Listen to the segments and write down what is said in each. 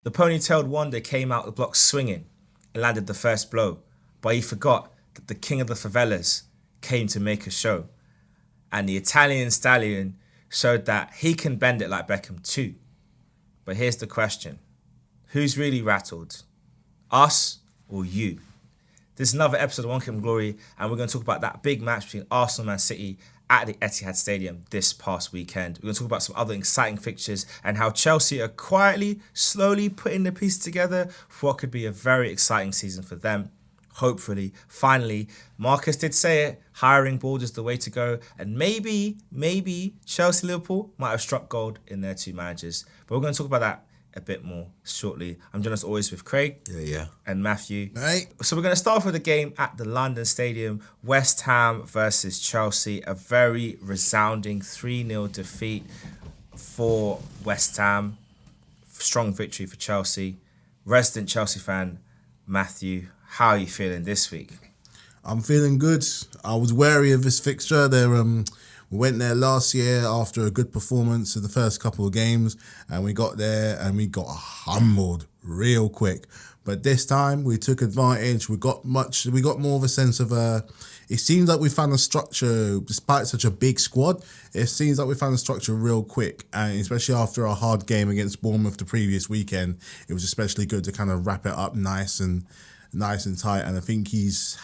The ponytailed wonder came out the block swinging and landed the first blow, but he forgot that the king of the favelas came to make a show. And the Italian stallion showed that he can bend it like Beckham too. But here's the question. Who's really rattled? Us or you? This is another episode of One Kingdom Glory, and we're going to talk about that big match between Arsenal and Man City at the Etihad Stadium this past weekend. We're going to talk about some other exciting fixtures and how Chelsea are quietly, slowly putting the pieces together for what could be a very exciting season for them. Hopefully, finally, Markus did say it, hiring board is the way to go, and maybe Chelsea Liverpool might have struck gold in their two managers. But we're going to talk about that a bit more shortly. I'm joined as always with Craig and Matthew. Right. So we're going to start off with a game at the London Stadium, West Ham versus Chelsea, a very resounding 3-0 defeat for West Ham. Strong victory for Chelsea. Resident Chelsea fan, Matthew, how are you feeling this week? I'm feeling good. I was wary of this fixture. We went there last year after a good performance in the first couple of games, and we got there and we got humbled real quick. But this time we took advantage. We got more of a sense of it seems like we found a structure despite such a big squad. It seems like we found a structure real quick, and especially after a hard game against Bournemouth the previous weekend, it was especially good to kind of wrap it up nice and tight. And I think he's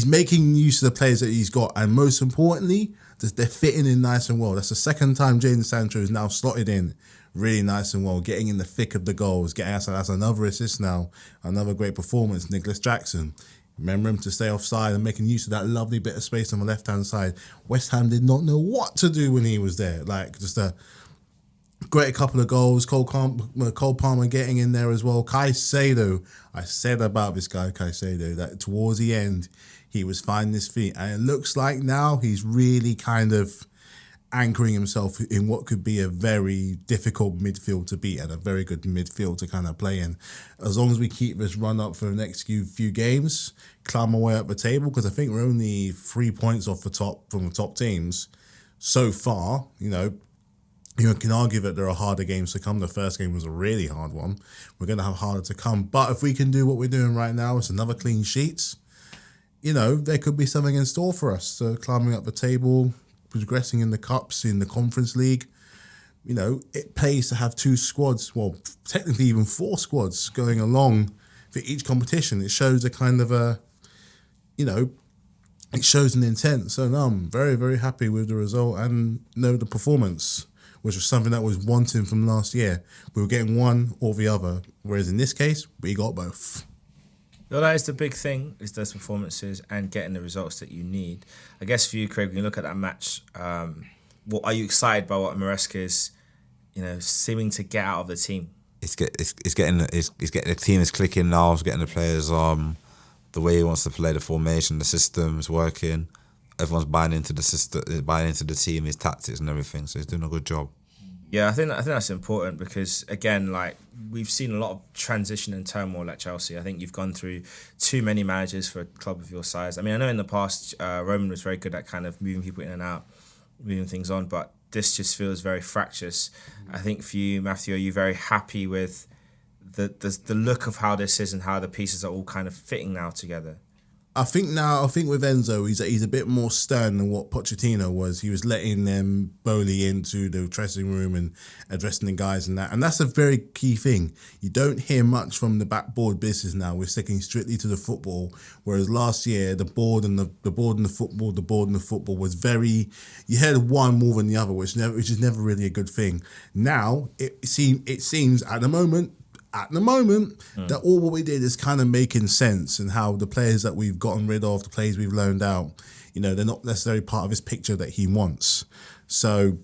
making use of the players that he's got, and most importantly, they're fitting in nice and well. That's the second time Jadon Sancho is now slotted in really nice and well, getting in the thick of the goals, getting us. That's another assist now, another great performance. Nicholas Jackson, remember him to stay offside and making use of that lovely bit of space on the left-hand side. West Ham did not know what to do when he was there. Like, just a great couple of goals. Cole Palmer getting in there as well. Caicedo, I said about this guy Caicedo that towards the end he was finding his feet, and it looks like now he's really kind of anchoring himself in what could be a very difficult midfield to beat and a very good midfield to kind of play in. As long as we keep this run up for the next few games, climb our way up the table, because I think we're only 3 points off from the top teams so far. You can argue that there are harder games to come. The first game was a really hard one. We're going to have harder to come. But if we can do what we're doing right now, it's another clean sheet. There could be something in store for us. So climbing up the table, progressing in the cups, in the Conference League. It pays to have two squads, well, technically even four squads going along for each competition. It shows a kind of it shows an intent. So no, I'm very, very happy with the result and the performance, which was something that was wanting from last year. We were getting one or the other, whereas in this case, we got both. Well, that is the big thing, is those performances and getting the results that you need. I guess for you, Craig, when you look at that match, what are you excited by what Maresca is, seeming to get out of the team? It's getting the team is clicking now. It's getting the players the way he wants to play, the formation, the system's working. Everyone's buying into the system, buying into the team, his tactics and everything. So he's doing a good job. Yeah, I think that's important because, again, we've seen a lot of transition and turmoil at Chelsea. I think you've gone through too many managers for a club of your size. I mean, I know in the past, Roman was very good at kind of moving people in and out, moving things on, but this just feels very fractious. I think for you, Matthew, are you very happy with the look of how this is and how the pieces are all kind of fitting now together? I think with Enzo, he's a bit more stern than what Pochettino was. He was letting them Bowley into the dressing room and addressing the guys and that. And that's a very key thing. You don't hear much from the backboard business now. We're sticking strictly to the football. Whereas last year, the board and the football was very. You heard one more than the other, which is never really a good thing. Now it seems at the moment. That all what we did is kind of making sense, and how the players that we've gotten rid of, the players we've loaned out, they're not necessarily part of his picture that he wants. So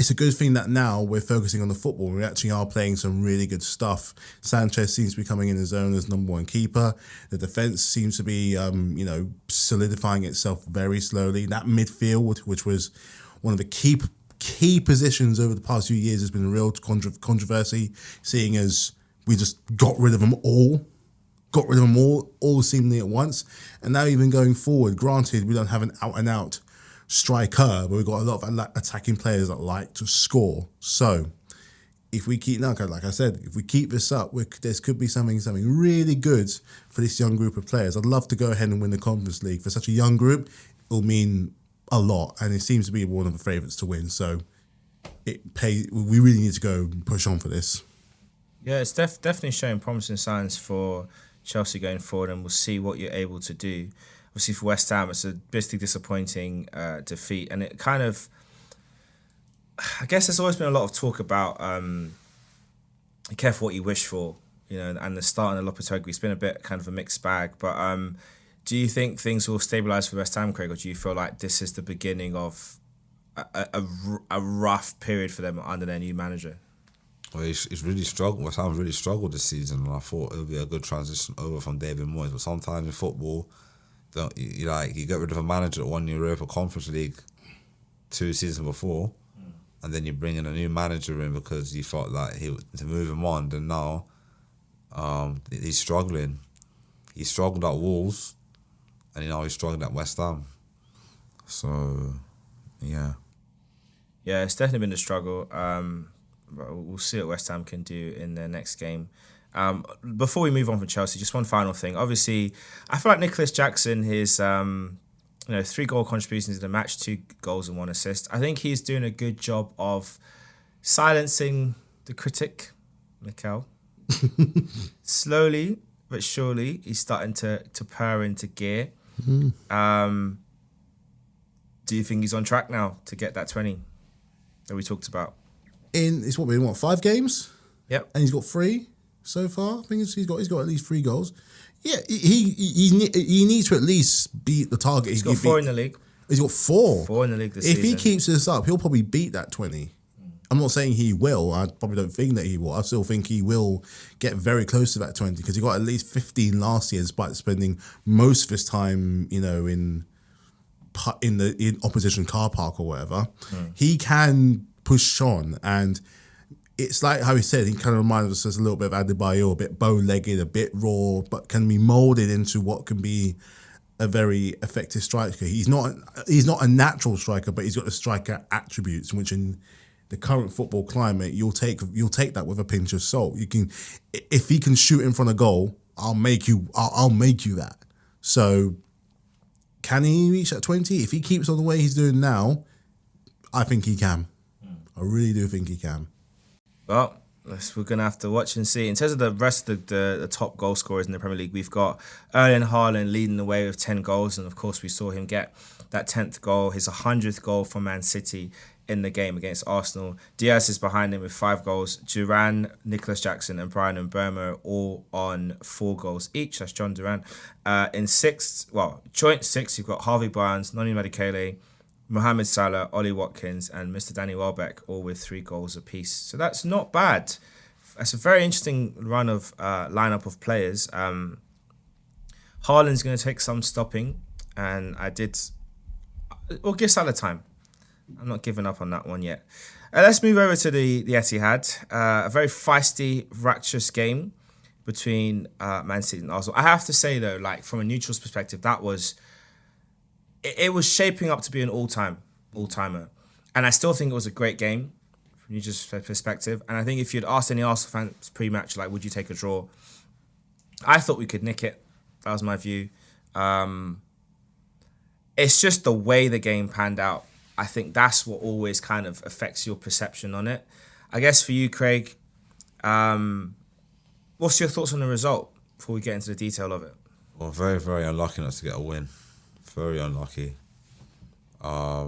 it's a good thing that now we're focusing on the football. We actually are playing some really good stuff. Sanchez seems to be coming in his own as number one keeper. The defence seems to be, solidifying itself very slowly. That midfield, which was one of the key positions over the past few years, has been a real controversy, seeing as we just got rid of them all seemingly at once. And now even going forward, granted, we don't have an out-and-out striker, but we've got a lot of attacking players that like to score. So if we keep now, like I said, if we keep this up, there could be something really good for this young group of players. I'd love to go ahead and win the Conference League. For such a young group, it'll mean a lot, and it seems to be one of the favourites to win. So we really need to go and push on for this. Yeah, it's definitely showing promising signs for Chelsea going forward, and we'll see what you're able to do. Obviously, for West Ham, it's a bitterly disappointing defeat, and it kind of, I guess there's always been a lot of talk about be careful what you wish for, and the start in the Lopetegui, it's been a bit kind of a mixed bag. But do you think things will stabilise for West Ham, Craig, or do you feel like this is the beginning of a rough period for them under their new manager? Well, he's really struggled. West Ham's really struggled this season, and I thought it would be a good transition over from David Moyes. But sometimes in football, you get rid of a manager that won the Europa Conference League 2 seasons before, and then you bring in a new manager in because you felt like to move him on. Then now, he's struggling. He struggled at Wolves, and now he's struggling at West Ham. So, yeah. Yeah, it's definitely been a struggle. But we'll see what West Ham can do in their next game. Before we move on from Chelsea, just one final thing. Obviously, I feel like Nicholas Jackson, his 3-goal contributions in the match, 2 goals and 1 assist. I think he's doing a good job of silencing the critic, Mikel. Slowly but surely, he's starting to purr into gear. Mm-hmm. Do you think he's on track now to get that 20 that we talked about? It's 5 games? Yep. And he's got 3 so far. I think he's got at least 3 goals. Yeah, he needs to at least beat the target. He's got 4 in the league. He's got 4. 4 in the league this season. If he keeps this up, he'll probably beat that 20. I'm not saying he will. I probably don't think that he will. I still think he will get very close to that 20 because he got at least 15 last year despite spending most of his time, in opposition car park or whatever. He can push on, and it's like how he said, he kind of reminds us a little bit of Adebayo, a bit bow-legged, a bit raw, but can be moulded into what can be a very effective striker. He's not a natural striker, but he's got the striker attributes, which in the current football climate, you'll take that with a pinch of salt. You can, if he can shoot in front of goal, I'll make you that. So can he reach that 20? If he keeps on the way he's doing now, I think he can. I really do think he can. Well, we're going to have to watch and see. In terms of the rest of the top goal scorers in the Premier League, we've got Erling Haaland leading the way with 10 goals. And, of course, we saw him get that 10th goal, his 100th goal for Man City in the game against Arsenal. Diaz is behind him with 5 goals. Duran, Nicholas Jackson and Brian and Burma all on 4 goals each. That's John Duran. In joint 6, you've got Harvey Barnes, Noni Madikele, Mohamed Salah, Ollie Watkins and Mr. Danny Welbeck all with 3 goals apiece. So that's not bad. That's a very interesting run of lineup of players. Haaland's going to take some stopping, and we'll give Salah time. I'm not giving up on that one yet. Let's move over to the Etihad. A very feisty, fractious game between Man City and Arsenal. I have to say though, like from a neutral's perspective, it was shaping up to be an all-timer. And I still think it was a great game from neutral's perspective. And I think if you'd asked any Arsenal fans pre-match, like, would you take a draw? I thought we could nick it. That was my view. It's just the way the game panned out. I think that's what always kind of affects your perception on it. I guess for you, Craig, what's your thoughts on the result before we get into the detail of it? Well, very, very unlucky not to get a win. Very unlucky. I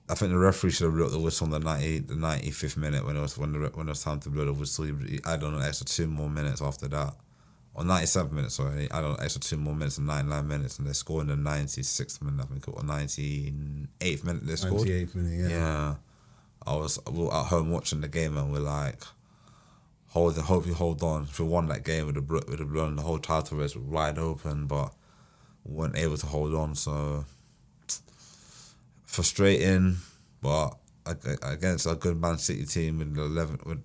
think the referee should have blown the whistle on the 95th minute when it was time to blow the whistle. He added on an extra 2 more minutes after that. Or 97 minutes, sorry. He added on an extra 2 more minutes and 99 minutes, and they scored in the 96th minute, I think, or 98th minute they scored. 98th minute, yeah. We were at home watching the game, and we're like, hope you hold on. If we won that game, we'd have blown the whole title race wide open, but we weren't able to hold on, so frustrating. But against a good Man City team with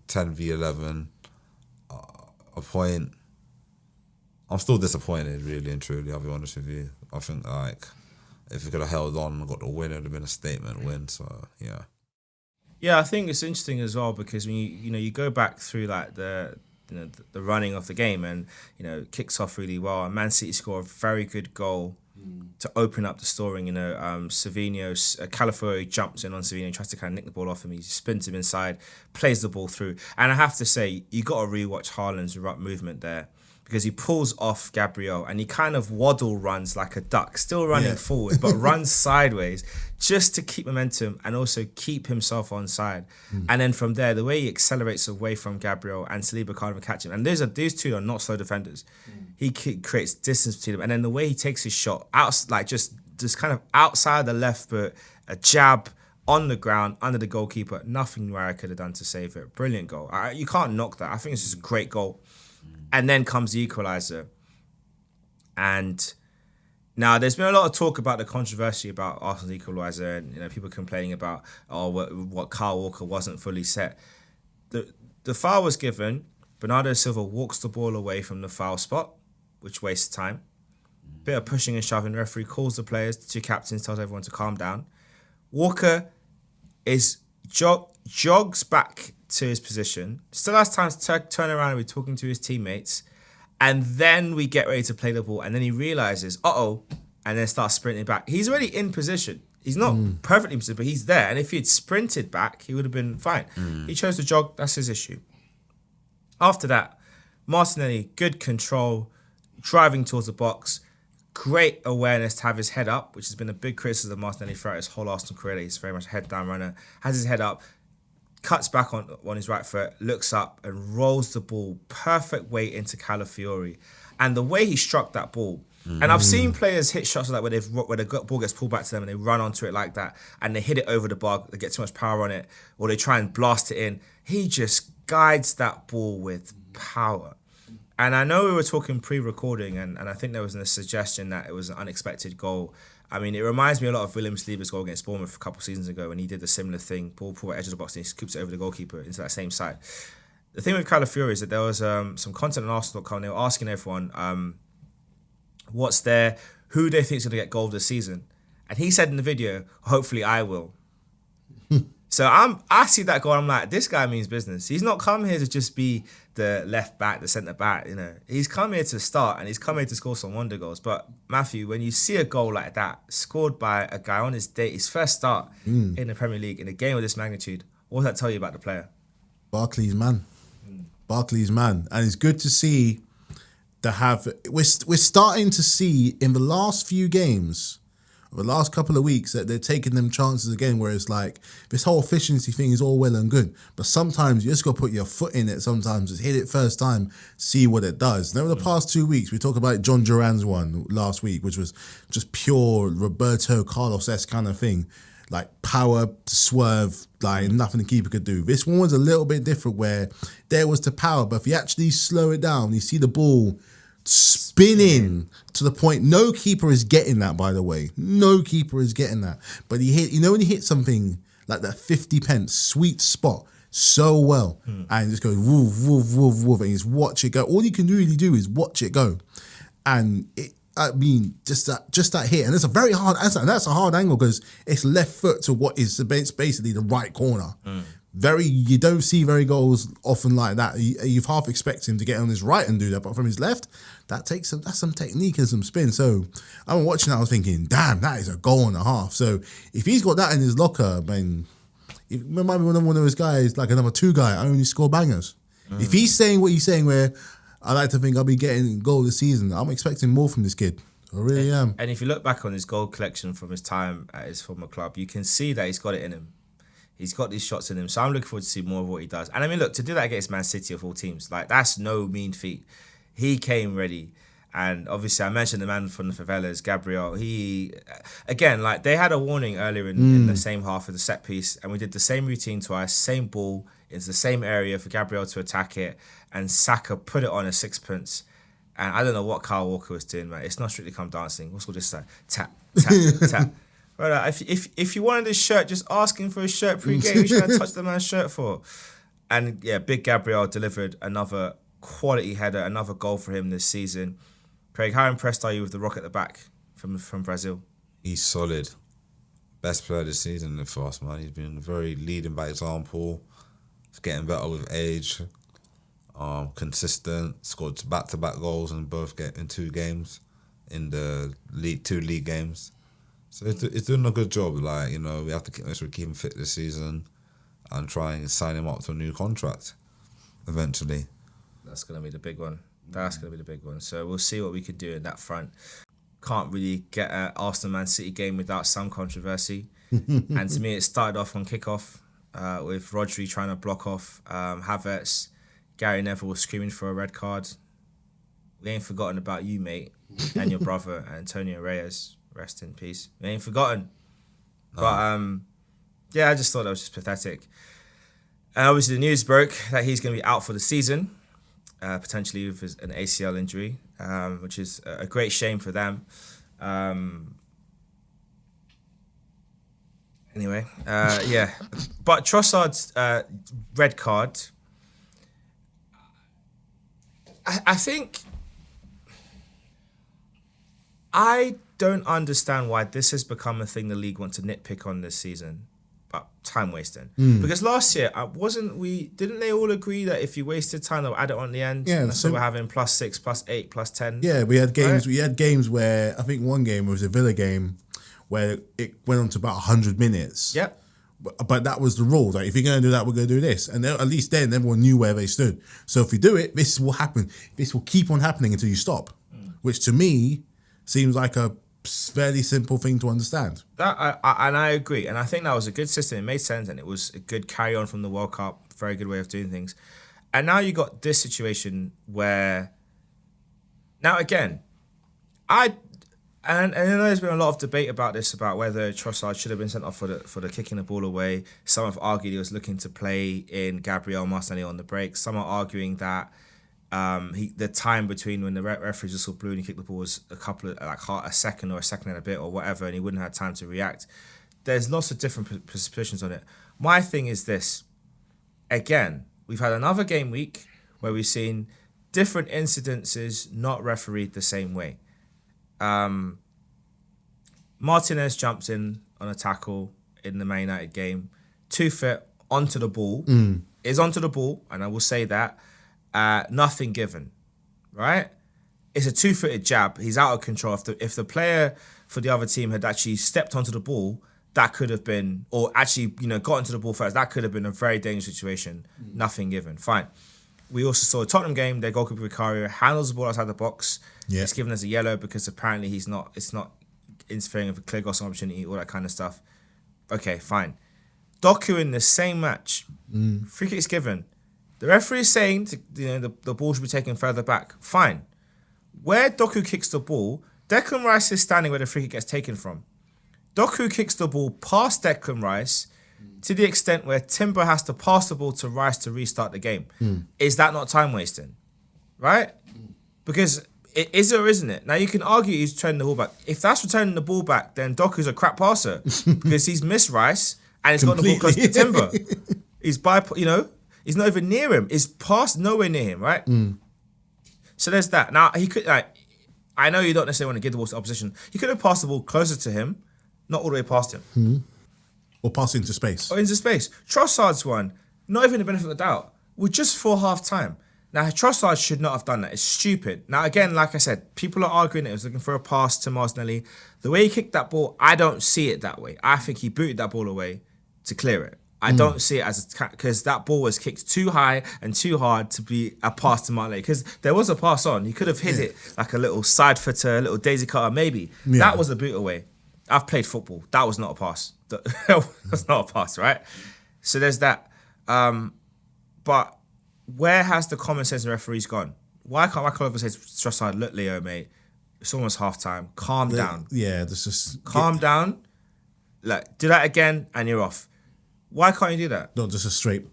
10v11, a point. I'm still disappointed, really and truly. I'll be honest with you. I think like if we could have held on and got the win, it would have been a statement win. So yeah. Yeah, I think it's interesting as well because when you go back through like the running of the game and kicks off really well, and Man City score a very good goal to open up the scoring. Calafiori jumps in on Savinho, tries to kind of nick the ball off him. He spins him inside, plays the ball through, and I have to say you got to rewatch Haaland's movement there. Because he pulls off Gabriel and he kind of waddle runs like a duck, still running forward, but runs sideways just to keep momentum and also keep himself onside. And then from there, the way he accelerates away from Gabriel and Saliba can't even catch him. And these two are not slow defenders. He creates distance between them. And then the way he takes his shot, out, like just kind of outside the left foot, a jab on the ground, under the goalkeeper. Nothing Raya could have done to save it. Brilliant goal. You can't knock that. I think it's just a great goal. And then comes the equaliser. And now there's been a lot of talk about the controversy about Arsenal's equaliser and people complaining about what Kyle Walker wasn't fully set. The foul was given. Bernardo Silva walks the ball away from the foul spot, which wastes time. Bit of pushing and shoving. Referee calls the players, the two captains, tells everyone to calm down. Walker jogs back to his position, still has time to turn around and be talking to his teammates, and then we get ready to play the ball, and then he realises, and then starts sprinting back. He's already in position. He's not perfectly in position, but he's there, and if he had sprinted back, he would have been fine. He chose to jog, that's his issue. After that, Martinelli, good control, driving towards the box, great awareness to have his head up, which has been a big criticism of Martinelli throughout his whole Arsenal career. He's very much a head-down runner, has his head up, cuts back on his right foot, looks up and rolls the ball perfect way into Calafiori. And the way he struck that ball, and I've seen players hit shots like that where the ball gets pulled back to them and they run onto it like that and they hit it over the bar, they get too much power on it, or they try and blast it in. He just guides that ball with power. And I know we were talking pre-recording and I think there was a suggestion that it was an unexpected goal. I mean, it reminds me a lot of William Saliba's goal against Bournemouth a couple of seasons ago when he did a similar thing. Ball pulled at the edge of the box and he scoops it over the goalkeeper into that same side. The thing with Calafiori is that there was some content on Arsenal.com. They were asking everyone what's there, who they think is going to get goal of the season. And he said in the video, hopefully I will. So I see that goal, I'm like, this guy means business. He's not come here to just be the left back, the centre back, He's come here to start and he's come here to score some wonder goals. But Matthew, when you see a goal like that, scored by a guy on his first start in the Premier League, in a game of this magnitude, what does that tell you about the player? Barkley's man. Barkley's man. And it's good to see we're starting to see in the last few games, the last couple of weeks, that they're taking them chances again where it's like this whole efficiency thing is all well and good, but sometimes you just got to put your foot in it. Sometimes just hit it first time, see what it does. Now, the past 2 weeks, we talked about John Duran's one last week, which was just pure Roberto Carlos-esque kind of thing, like power, swerve, like nothing the keeper could do. This one was a little bit different where there was the power, but if you actually slow it down, you see the ball spinning to the point. No keeper is getting that, by the way. No keeper is getting that. But he hit, when you hit something like that 50 pence sweet spot so well, and just goes woof, woof, woof, woof, and you just watch it go. All you can really do is watch it go. And just that hit, and it's a very hard, that's a hard angle because it's left foot to what is basically the right corner. You don't see very goals often like that. You've half expect him to get on his right and do that, but from his left, that's some technique and some spin. So I'm watching that, I was thinking, damn, that is a goal and a half. So if he's got that in his locker, man, it might be one of those guys, like a number 2 guy, I only score bangers. If he's saying what he's saying, where I like to think I'll be getting goal this season, I'm expecting more from this kid. I really am. And if you look back on his goal collection from his time at his former club, you can see that he's got it in him. He's got these shots in him. So I'm looking forward to see more of what he does. And I mean, look, to do that against Man City of all teams, like, that's no mean feat. He came ready. And obviously I mentioned the man from the favelas, Gabriel. He, again, like, they had a warning earlier in the same half of the set piece, and we did the same routine twice, same ball into the same area for Gabriel to attack it, and Saka put it on a sixpence. And I don't know what Kyle Walker was doing, man. It's not Strictly Come Dancing. What's all this like? Tap, tap, tap. Brother, if you wanted this shirt, just ask him for his shirt pre-game. You shouldn't touch the man's shirt for. And yeah, big Gabriel delivered another quality header, another goal for him this season. Craig, how impressed are you with the rock at the back from Brazil? He's solid. best player this season for us, man. He's been very leading by example. He's getting better with age. Consistent. Scored back-to-back goals in 2 games in the two league games. So he's doing a good job. Like, you know, we have to make sure we keep him fit this season and try and sign him up to a new contract eventually. That's going to be the big one. So we'll see what we could do in that front. Can't really get an Arsenal-Man City game without some controversy. And to me, it started off on kickoff with Rodri trying to block off Havertz. Gary Neville was screaming for a red card. We ain't forgotten about you, mate, and your brother, Antonio Reyes. Rest in peace. We ain't forgotten. No. But, yeah, I just thought that was just pathetic. And obviously the news broke that he's going to be out for the season, potentially with an ACL injury, which is a great shame for them. Anyway, yeah. But Trossard's red card, I think... I don't understand why this has become a thing the league want to nitpick on this season. But time wasting. Because last year, didn't they all agree that if you wasted time, they'll add it on the end? Yeah. So we're having +6, +8, +10. Yeah, we had games. Right? We had games where I think one game was a Villa game where it went on to about 100 minutes. Yep. But that was the rule. Like, if you're going to do that, we're going to do this. And at least then, everyone knew where they stood. So if we do it, this will happen. This will keep on happening until you stop. Which to me seems like a fairly simple thing to understand. I agree. And I think that was a good system. It made sense. And it was a good carry on from the World Cup. Very good way of doing things. And now you got this situation where... Now, again, And I know there's been a lot of debate about this, about whether Trossard should have been sent off for the kicking the ball away. Some have argued he was looking to play in Gabriel Martinelli on the break. Some are arguing that the time between when the referee's whistle blew and he kicked the ball was a second or a second and a bit or whatever, and he wouldn't have time to react. There's lots of different positions on it. My thing is this. Again, we've had another game week where we've seen different incidences not refereed the same way. Martinez jumps in on a tackle in the Man United game, 2-foot onto the ball, is onto the ball, and I will say that, nothing given, right? It's a 2-footed jab. He's out of control. If the player for the other team had actually stepped onto the ball, that could have been, or actually, got into the ball first, that could have been a very dangerous situation. Nothing given. Fine. We also saw a Tottenham game. Their goalkeeper Vicario handles the ball outside the box. Yeah. It's given as a yellow because apparently it's not interfering with a clear goal opportunity, all that kind of stuff. Okay, fine. Doku in the same match, free kick's given. The referee is saying the ball should be taken further back. Fine. Where Doku kicks the ball, Declan Rice is standing where the free kick gets taken from. Doku kicks the ball past Declan Rice to the extent where Timber has to pass the ball to Rice to restart the game. Is that not time wasting? Right? Because it is or isn't it? Now you can argue he's turning the ball back. If that's returning the ball back, then Doku's a crap passer because he's missed Rice and he's got the ball close to Timber. He's he's not even near him. He's passed nowhere near him, right? So there's that. Now he could I know you don't necessarily want to give the ball to opposition. He could have passed the ball closer to him, not all the way past him. Or pass into space. Trossard's one, not even the benefit of the doubt. We're just for half time. Now, Trossard should not have done that. It's stupid. Now, again, like I said, people are arguing that he was looking for a pass to Martinelli. The way he kicked that ball, I don't see it that way. I think he booted that ball away to clear it. I don't see it as because that ball was kicked too high and too hard to be a pass to Martinelli. Because there was a pass on. He could have hit it like a little side footer, a little daisy cutter, maybe. Yeah. That was a boot away. I've played football. That was not a pass. That's not a pass, right? So there's that. But where has the common sense of referees gone? Why can't Michael Oliver say to Trossard, look, Leo, mate, it's almost half time. Calm down. Yeah, this is calm down. Like, do that again and you're off. Why can't you do that? Not just a straight.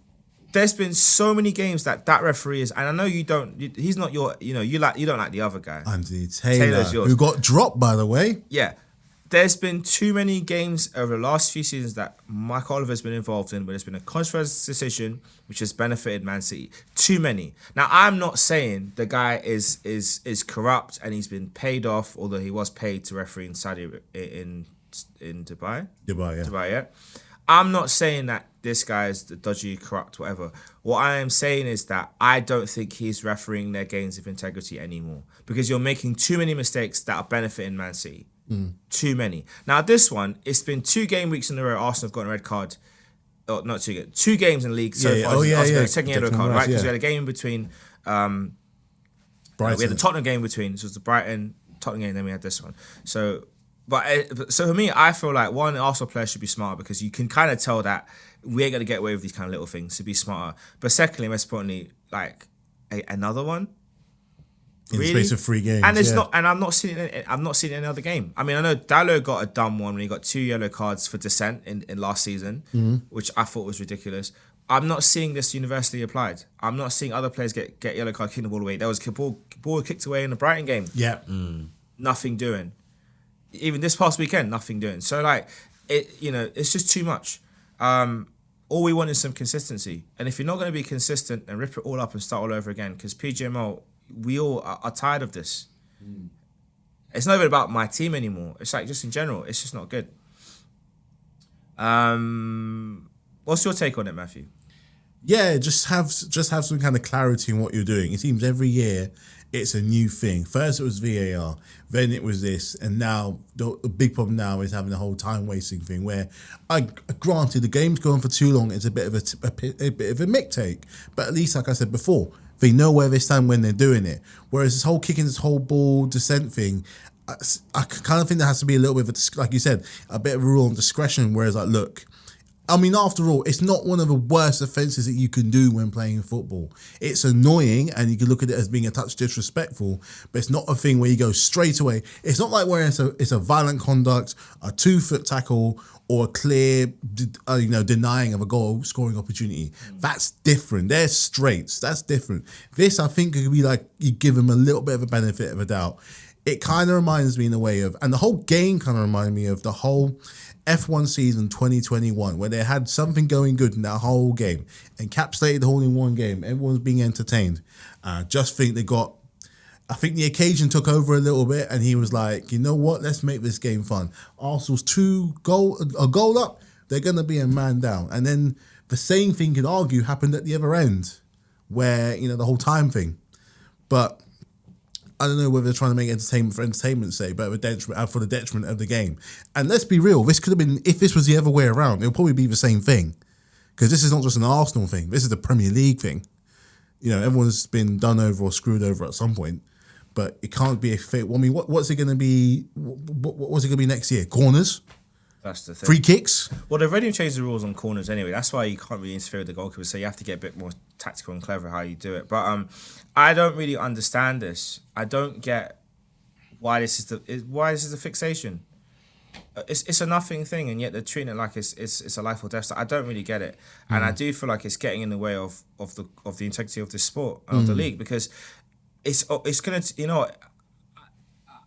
There's been so many games that referee is, and I know you don't. He's not your. You don't like the other guy. Anthony Taylor's yours. Who got dropped, by the way. Yeah. There's been too many games over the last few seasons that Mike Oliver's been involved in, but there's been a controversial decision which has benefited Man City. Too many. Now, I'm not saying the guy is corrupt and he's been paid off, although he was paid to referee in Saudi in in Dubai. Dubai, yeah. I'm not saying that this guy is the dodgy, corrupt, whatever. What I am saying is that I don't think he's refereeing their games with integrity anymore because you're making too many mistakes that are benefiting Man City. Too many. Now, this one, it's been 2 game weeks in a row Arsenal have got a red card. Oh, not 2 games in the league so far. Second yellow card, right? Because we had a game in between. We had the Tottenham game between. So it was the Brighton Tottenham game, then we had this one. So for me, I feel like one, Arsenal players should be smarter because you can kind of tell that we ain't gonna get away with these kind of little things. To be smarter, but secondly, most importantly, like another one. In the space of 3 games, and it's not, and I'm not seeing any other game. I mean, I know Dallo got a dumb one when he got 2 yellow cards for dissent in last season, which I thought was ridiculous. I'm not seeing this universally applied. I'm not seeing other players get yellow card, kicking the ball away. There was a ball kicked away in the Brighton game. Yeah, nothing doing. Even this past weekend, nothing doing. So it's just too much. All we want is some consistency. And if you're not going to be consistent, then rip it all up and start all over again. Because PGMO, we all are tired of this. It's not even about my team anymore. It's like just in general, it's just not good. What's your take on it, Matthew? Yeah, just have some kind of clarity in what you're doing. It seems every year it's a new thing. First it was VAR, then it was this, and now the big problem now is having the whole time wasting thing. Where, granted, the game's going for too long. It's a bit of a mick take, but at least, like I said before, they know where they stand when they're doing it. Whereas this whole kicking, this whole ball descent thing, I kind of think there has to be a little bit of like you said, a bit of a rule on discretion. Whereas, like, look. I mean, after all, it's not one of the worst offences that you can do when playing football. It's annoying, and you can look at it as being a touch disrespectful, but it's not a thing where you go straight away. It's not like where it's a violent conduct, a 2-foot tackle, or a clear, denying of a goal scoring opportunity. That's different. They're straights. That's different. This, I think, could be like you give them a little bit of a benefit of a doubt. It kind of reminds me in a way of, and the whole game kind of reminded me of the whole F1 season 2021, where they had something going good in that whole game, encapsulated the whole in one game. Everyone's being entertained. Just think I think the occasion took over a little bit, and he was like, you know what, let's make this game fun. Arsenal's a goal up, they're going to be a man down. And then the same thing could argue happened at the other end, where, the whole time thing. But I don't know whether they're trying to make entertainment for entertainment's sake, but for the detriment of the game. And let's be real, this could have been, if this was the other way around, it'll probably be the same thing. Because this is not just an Arsenal thing, this is the Premier League thing. Everyone's been done over or screwed over at some point, but it can't be a fake. I mean, what's it going to be? What's it going to be next year? Corners? That's the thing. Free kicks? Well, they've already changed the rules on corners anyway. That's why you can't really interfere with the goalkeeper. So you have to get a bit more tactical and clever how you do it. But I don't really understand this. I don't get why this is the fixation. It's a nothing thing, and yet they're treating it like it's a life or death. So I don't really get it, and I do feel like it's getting in the way of the integrity of this sport and of the league, because it's gonna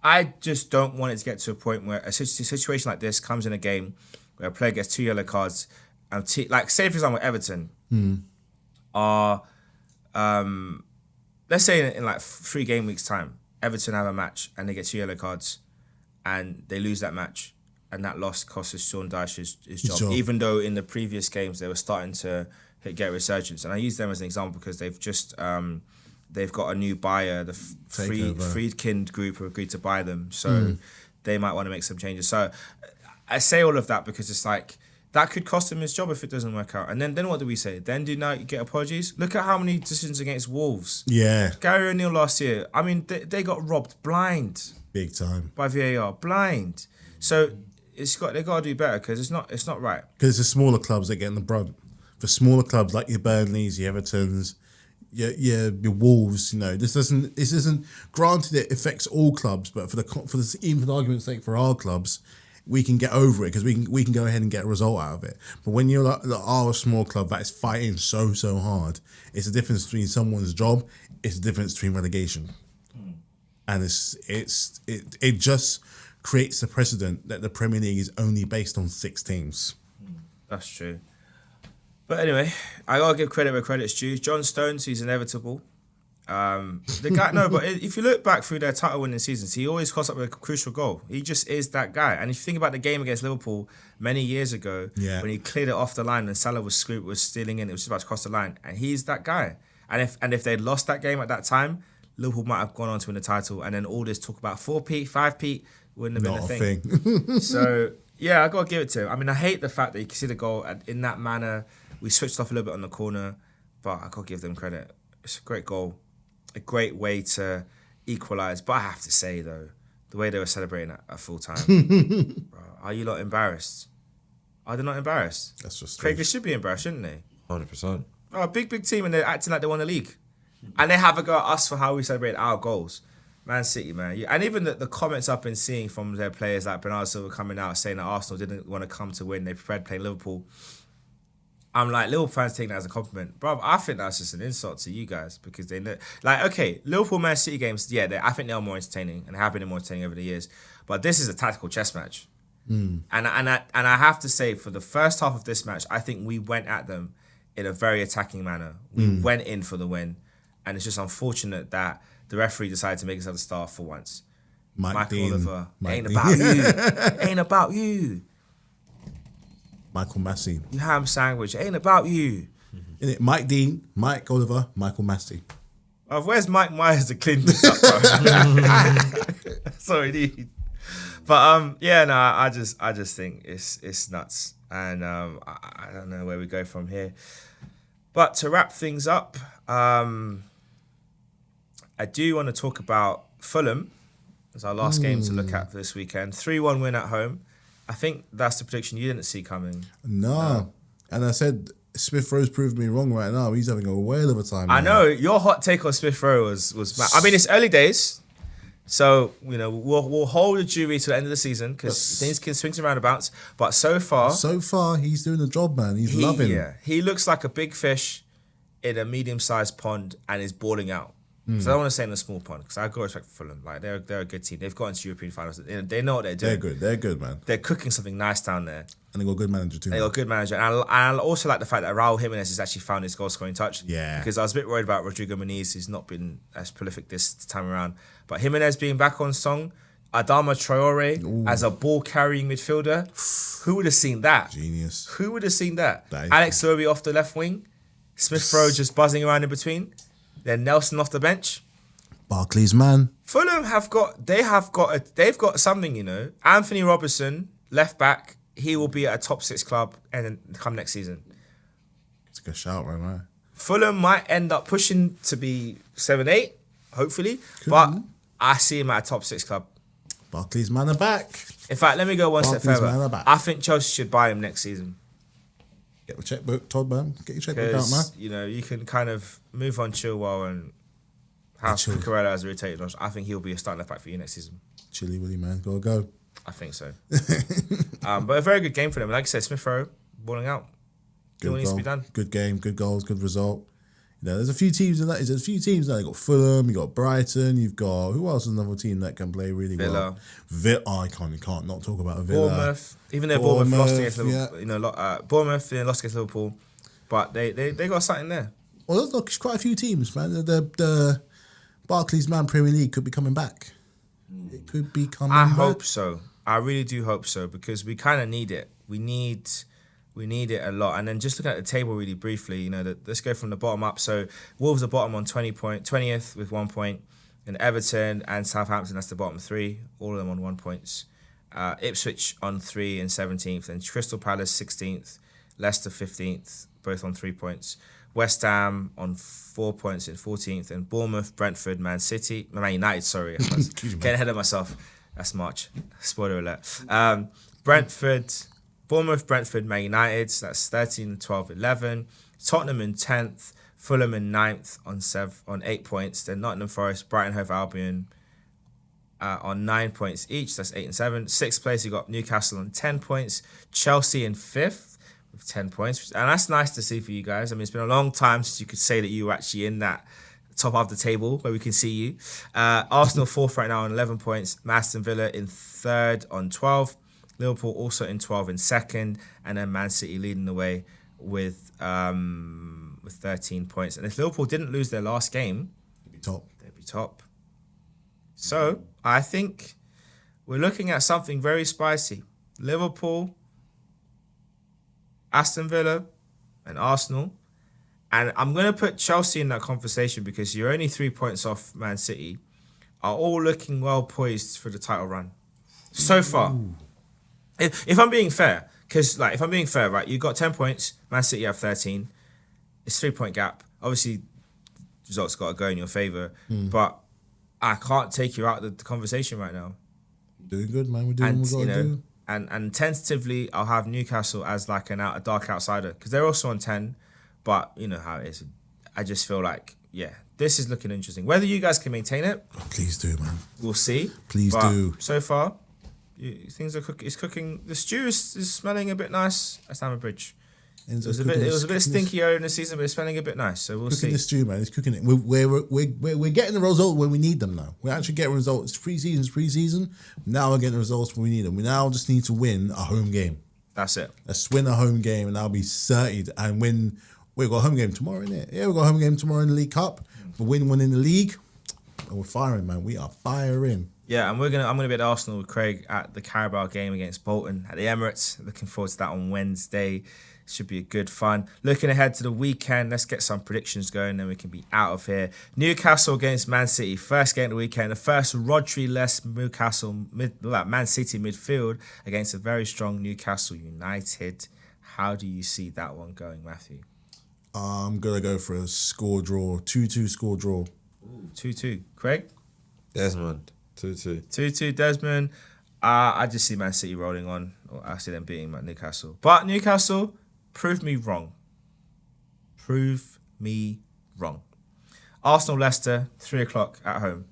I just don't want it to get to a point where a situation like this comes in a game where a player gets 2 yellow cards, and like say for example Everton are let's say in like 3 game weeks time, Everton have a match and they get 2 yellow cards and they lose that match, and that loss costs Sean Dyche's job, even though in the previous games they were starting to get a resurgence. And I use them as an example because they've just they've got a new buyer, the Friedkind group have agreed to buy them, so they might want to make some changes. So I say all of that because it's like that could cost him his job if it doesn't work out. And then what do we say? Then do not get apologies? Look at how many decisions against Wolves. Yeah. Gary O'Neill last year, I mean, they got robbed blind. Big time. By VAR, blind. So they got to do better because it's not right. Because it's the smaller clubs that get in the brunt. For smaller clubs like your Burnleys, your Evertons, your Wolves, this isn't granted it affects all clubs, but even for the argument's sake for our clubs, we can get over it because we can go ahead and get a result out of it. But when you're like a small club that is fighting so hard, it's the difference between someone's job, it's the difference between relegation, and it just creates the precedent that the Premier League is only based on 6 teams. That's true. But anyway, I gotta give credit where credit's due. John Stones, he's inevitable. The guy, no, but if you look back through their title-winning seasons, he always costs up with a crucial goal. He just is that guy. And if you think about the game against Liverpool many years ago, when he cleared it off the line and Salah was stealing in, it was just about to cross the line, and he's that guy. And if they'd lost that game at that time, Liverpool might have gone on to win the title, and then all this talk about 4p, 5p wouldn't have been a thing. So yeah, I gotta give it to him. I mean, I hate the fact that you can see the goal in that manner. We switched off a little bit on the corner, but I gotta give them credit. It's a great goal. A great way to equalise. But I have to say, though, the way they were celebrating at full time, bro, are you not embarrassed? Are they not embarrassed? That's just Craig, they should be embarrassed, shouldn't they? 100%. Oh, a big team, and they're acting like they won the league. And they have a go at us for how we celebrate our goals. Man City, man. And even the comments I've been seeing from their players, like Bernardo Silva coming out saying that Arsenal didn't want to come to win. They preferred playing Liverpool. I'm like, Liverpool fans taking that as a compliment. Bro, I think that's just an insult to you guys because they know. Like, okay, Liverpool Man City games, yeah, I think they are more entertaining and have been more entertaining over the years. But this is a tactical chess match. And I have to say, for the first half of this match, I think we went at them in a very attacking manner. We went in for the win. And it's just unfortunate that the referee decided to make us have the star for once. Michael Oliver, ain't about you. Ain't about you. Michael Massey. You ham sandwich, ain't about you. Innit? Mike Dean, Mike Oliver, Michael Massey. Where's Mike Myers to clean this up, bro? Sorry, dude. But yeah, no, I just think it's nuts. And I don't know where we go from here. But to wrap things up, I do want to talk about Fulham as our last game to look at for this weekend. 3-1 win at home. I think that's the prediction you didn't see coming. No. And I said Smith Rowe's proved me wrong right now. He's having a whale of a time. I know. Your hot take on Smith Rowe was mad. I mean, it's early days. So, you know, we'll hold the jury to the end of the season because things can swing and roundabouts. But so far, he's doing the job, man. He's loving it. Yeah, he looks like a big fish in a medium-sized pond and is balling out. So I don't want to say in a small pond because I got respect for Fulham. Like they're a good team. They've gotten to European finals. They know what they're doing. They're good, man. They're cooking something nice down there. And they got a good manager too. They got a good manager. And I also like the fact that Raul Jimenez has actually found his goal-scoring touch. Yeah. Because I was a bit worried about Rodrigo Muniz, who's not been as prolific this time around. But Jimenez being back on song, Adama Traore as a ball-carrying midfielder. Who would have seen that? Genius. Who would have seen that? That Alex Iwobi off the left wing. Smith Rowe just buzzing around in between. Then Nelson off the bench. Barkley's man. Fulham they've got something, you know. Anthony Robertson, left back, he will be at a top 6 club and then come next season. It's a good shout, right, man. Fulham might end up pushing to be 7-8, hopefully. I see him at a top 6 club. Barkley's man are back. In fact, let me go one step Barkley's man further. are back. I think Chelsea should buy him next season. Get the checkbook, Todd, man. Get your checkbook out, man. Because, you know, you can kind of move on Chilwell and how Cucurella has rotated. I think he'll be a starting left back for you next season. Chilly Willy, man. Gotta go. I think so. But a very good game for them. Like I said, Smith Rowe balling out. Doing what needs to be done. Good game, good goals, good result. You know, there's a few teams in that. There's a few teams now. You've got Fulham, you've got Brighton, you've got who else is another team that can play really well? Villa. I can't not talk about Villa. Bournemouth. Even though Bournemouth lost against Liverpool, you know, Bournemouth lost against Liverpool, but they got something there. Well, there's quite a few teams, man. The Barclays Man Premier League could be coming back. It could be coming back. I hope so. I really do hope so because we kind of need it. We need it a lot. And then just looking at the table really briefly, you know, let's go from the bottom up. So Wolves are bottom on 20th with 1 point. And Everton and Southampton, that's the bottom 3, all of them on 1 point. Ipswich on 3 and 17th. And Crystal Palace 16th. Leicester 15th, both on 3 points. West Ham on 4 points in 14th. And Bournemouth, Brentford, Man United, sorry. I was getting ahead of myself. That's March. Spoiler alert. Bournemouth, Brentford, Man United. So that's 13, 12, 11. Tottenham in 10th. Fulham in 9th on 8 points. Then Nottingham Forest, Brighton Hove Albion on 9 points each. That's 8 and 7. 6th place, you got Newcastle on 10 points. Chelsea in 5th with 10 points. And that's nice to see for you guys. I mean, it's been a long time since you could say that you were actually in that top half of the table where we can see you. Arsenal 4th right now on 11 points. Aston Villa in 3rd on 12. Liverpool also in 12 in 2nd. And then Man City leading the way with 13 points. And if Liverpool didn't lose their last game, Top. They'd be top. So I think we're looking at something very spicy. Liverpool, Aston Villa, and Arsenal. And I'm going to put Chelsea in that conversation because you're only 3 points off Man City, are all looking well poised for the title run. So far. If I'm being fair, right, you got 10 points, Man City have 13. It's 3 point gap. Obviously, results got to go in your favour. But I can't take you out of the conversation right now. Doing good, man. We're doing what we got to do. And tentatively, I'll have Newcastle as like a dark outsider because they're also on 10. But you know how it is. I just feel like, this is looking interesting. Whether you guys can maintain it, please do, man. We'll see. Please do. So far, things are cooking. It's cooking. The stew is smelling a bit nice at Stamford Bridge. It was a bit stinky earlier in the season, but it's smelling a bit nice. So we'll see. Cooking the stew, man. It's cooking it. We're getting the results when we need them now. We're actually getting results. Pre-season. Now we're getting the results when we need them. We now just need to win a home game. That's it. Let's win a home game, and I'll be certain. And win. We've got a home game tomorrow, innit? Yeah, we've got a home game tomorrow in the League Cup. We win one in the league. And we're firing, man. We are firing. Yeah, and I'm gonna be at Arsenal with Craig at the Carabao game against Bolton at the Emirates. Looking forward to that on Wednesday. Should be a good fun. Looking ahead to the weekend, let's get some predictions going, then we can be out of here. Newcastle against Man City, first game of the weekend. The first Rodri-less Man City midfield against a very strong Newcastle United. How do you see that one going, Matthew? I'm gonna go for a score draw, 2-2 score draw. 2-2. Craig? Desmond, 2-2. 2-2 Desmond. I just see Man City rolling on. Or I see them beating Newcastle. But Newcastle, prove me wrong. Prove me wrong. Arsenal-Leicester, 3 o'clock at home.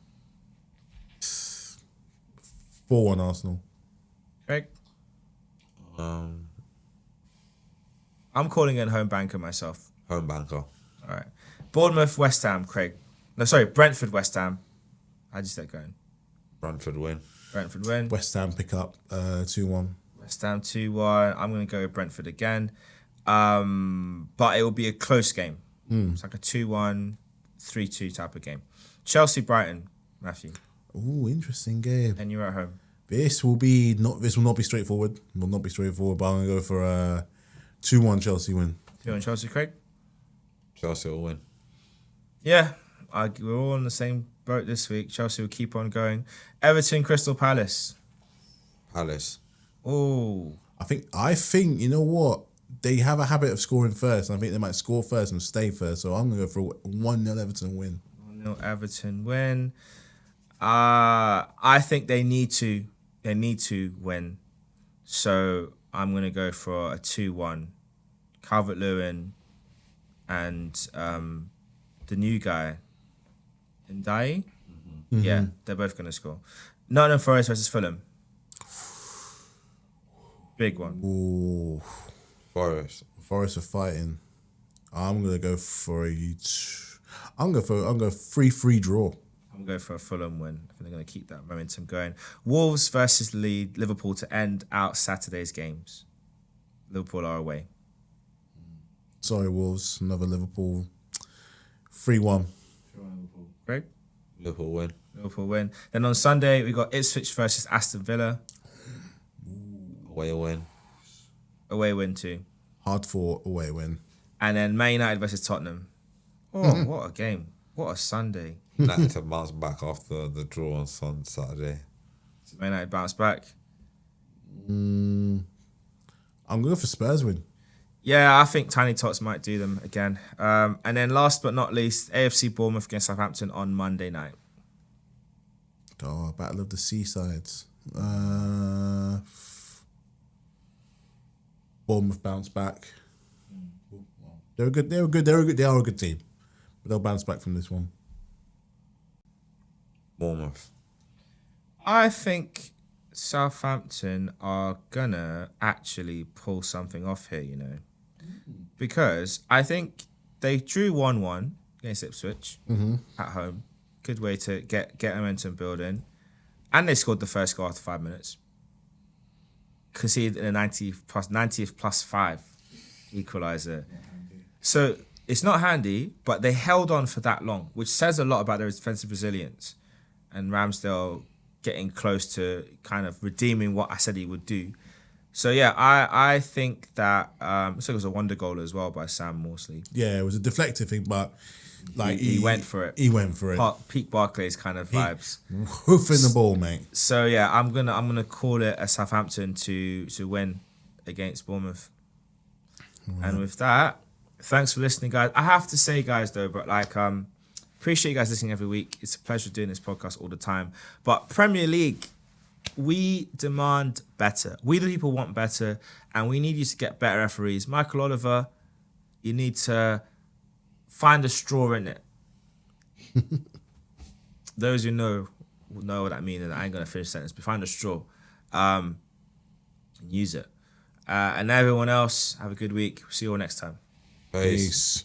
4-1 Arsenal. Craig? I'm calling in home banker myself. Home banker. All right. Bournemouth, West Ham, Craig. No, sorry, Brentford, West Ham. How'd you see that going? Brentford win. Brentford win. West Ham pick up 2-1. West Ham 2-1. I'm going to go with Brentford again. But it will be a close game. It's like a 2-1, 3-2 type of game. Chelsea, Brighton, Matthew. Ooh, interesting game. And you're at home. This will not be straightforward. Will not be straightforward, but I'm going to go for a 2-1 Chelsea win. 2-1 Chelsea, Craig? Chelsea will win. Yeah, we're all on the same boat this week. Chelsea will keep on going. Everton, Crystal Palace. Palace. Oh. I think, you know what? They have a habit of scoring first. And I think they might score first and stay first. So I'm going to go for a 1-0 Everton win. 1-0 Everton win. I think they need to win. So I'm going to go for a 2-1. Calvert-Lewin and the new guy, Ndai. Mm-hmm. Yeah, they're both going to score. Nottingham Forest versus Fulham. Big one. Ooh. Forest are fighting. I'm going to go for a 3-3 draw. I'm going for a Fulham win. I think they're going to keep that momentum going. Wolves versus Liverpool to end out Saturday's games. Liverpool are away. Sorry, Wolves. Another Liverpool. 3-1. Great. Liverpool win. Liverpool win. Then on Sunday, we got Ipswich versus Aston Villa. Away win. Away win too. Hard for away win. And then Man United versus Tottenham. Oh, what a game. What a Sunday. United to bounce back after the draw on Saturday. So Man United bounce back. I'm going for Spurs win. Yeah, I think Tiny Tots might do them again. And then last but not least, AFC Bournemouth against Southampton on Monday night. Oh, Battle of the Seasides. Bournemouth bounce back. They are a good team. But they'll bounce back from this one. Bournemouth. I think Southampton are gonna actually pull something off here, you know. Because I think they drew 1-1 against Ipswich at home. Good way to get momentum building. And they scored the first goal after 5 minutes. Conceded in the 90th plus 5 equaliser. So It's not handy, but they held on for that long, which says a lot about their defensive resilience. And Ramsdale getting close to kind of redeeming what I said he would do. So yeah, I think that it was a wonder goal as well by Sam Morsley. Yeah, it was a deflective thing, but like he went for it. He went for it. Peak Barclays kind of vibes. Hoofing the ball, mate. So yeah, I'm gonna call it a Southampton to win against Bournemouth. Right. And with that, thanks for listening, guys. I have to say, guys, though, but like appreciate you guys listening every week. It's a pleasure doing this podcast all the time. But Premier League, we demand better. We the people want better, and we need you to get better referees. Michael Oliver, you need to find a straw in it. Those who know will know what I mean, and I ain't gonna finish the sentence, but find a straw and use it. And everyone else, have a good week. See you all next time. Peace.